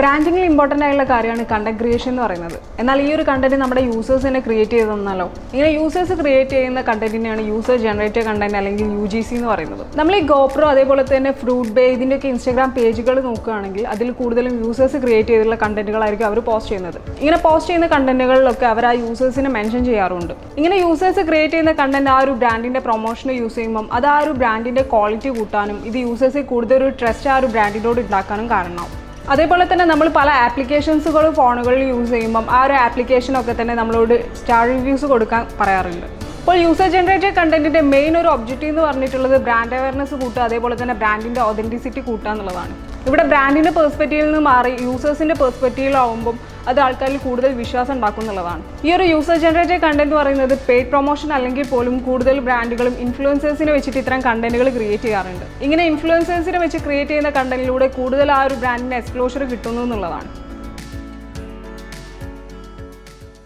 ബ്രാൻഡിങ്ങിൽ important ആയിട്ടുള്ള കാര്യമാണ് content creation എന്ന് പറയുന്നത്. എന്നാൽ ഈ ഒരു കണ്ടന്റ് നമ്മുടെ യൂസേഴ്സ് തന്നെ ക്രിയേറ്റ് ചെയ്ത് തന്നാലോ? ഇങ്ങനെ യൂസേഴ്സ് ക്രിയേറ്റ് ചെയ്യുന്ന കണ്ടന്റിനെയാണ് യൂസർ ജനറേറ്റഡ് കണ്ടന്റ് അല്ലെങ്കിൽ UGC എന്ന് പറയുന്നത്. നമ്മൾ ഈ ഗോപ്രോ അതേപോലെ തന്നെ ഫ്രൂട്ട് ബേ ഇതിൻ്റെയൊക്കെ ഇൻസ്റ്റാഗ്രാം പേജുകൾ നോക്കുകയാണെങ്കിൽ അതിൽ കൂടുതലും യൂസേഴ്സ് ക്രിയേറ്റ് ചെയ്തിട്ടുള്ള കണ്ടന്റുകളായിരിക്കും അവർ പോസ്റ്റ് ചെയ്യുന്നത്. ഇങ്ങനെ പോസ്റ്റ് ചെയ്യുന്ന കണ്ടന്റുകളിലൊക്കെ അവർ ആ യൂസേഴ്സിനെ മെൻഷൻ ചെയ്യാറുണ്ട്. ഇങ്ങനെ യൂസേഴ്സ് ക്രിയേറ്റ് ചെയ്യുന്ന കണ്ടന്റ് ആ ഒരു ബ്രാൻഡിന്റെ പ്രൊമോഷന് യൂസ് ചെയ്യുമ്പം അത് ആ ഒരു ബ്രാൻഡിന്റെ ക്വാളിറ്റി കൂട്ടാനും ഇത് യൂസേഴ്സിൽ കൂടുതൽ ഒരു ട്രസ്റ്റ് ആ ഒരു ബ്രാൻഡിനോട് ഉണ്ടാക്കാനും കാരണമാവും. അതേപോലെ തന്നെ നമ്മൾ പല ആപ്ലിക്കേഷൻസുകൾ ഫോണുകളിൽ യൂസ് ചെയ്യുമ്പം ആ ഒരു ആപ്ലിക്കേഷനൊക്കെ തന്നെ നമ്മളോട് സ്റ്റാർ റിവ്യൂസ് കൊടുക്കാൻ പറയാറുണ്ട്. അപ്പോൾ യൂസർ ജനറേറ്റഡ് കണ്ടന്റിന്റെ മെയിൻ ഒരു ഒബ്ജക്റ്റീവ് എന്ന് പറഞ്ഞിട്ടുള്ളത് ബ്രാൻഡ് അവയർനെസ് കൂട്ടുക, അതേപോലെ തന്നെ ബ്രാൻഡിന്റെ ഒതന്റിസിറ്റി കൂട്ടുക എന്നുള്ളതാണ്. ഇവിടെ ബ്രാൻഡിന്റെ പെർസ്പെക്റ്റീവിൽ നിന്ന് മാറി യൂസേഴ്സിന്റെ പെർസ്പെക്റ്റീവിലാവുമ്പം അത് ആൾക്കാരിൽ കൂടുതൽ വിശ്വാസം ഉണ്ടാക്കും എന്നുള്ളതാണ്. ഈ ഒരു യൂസർ ജനറേറ്റഡ് കണ്ടന്റ് പറയുന്നത് പെയ്ഡ് പ്രൊമോഷൻ അല്ലെങ്കിൽ പോലും കൂടുതൽ ബ്രാൻഡുകളും ഇൻഫ്ലുവൻസേഴ്സിനെ വെച്ചിട്ട് ഇത്തരം കണ്ടന്റുകൾ ക്രിയേറ്റ് ചെയ്യാറുണ്ട്. ഇങ്ങനെ ഇൻഫ്ലുവൻസേഴ്സിനെ വെച്ച് ക്രിയേറ്റ് ചെയ്യുന്ന കണ്ടന്റിലൂടെ കൂടുതൽ ആ ഒരു ബ്രാൻഡിന് എക്സ്പ്ലോഷർ കിട്ടുന്നു എന്നുള്ളതാണ്.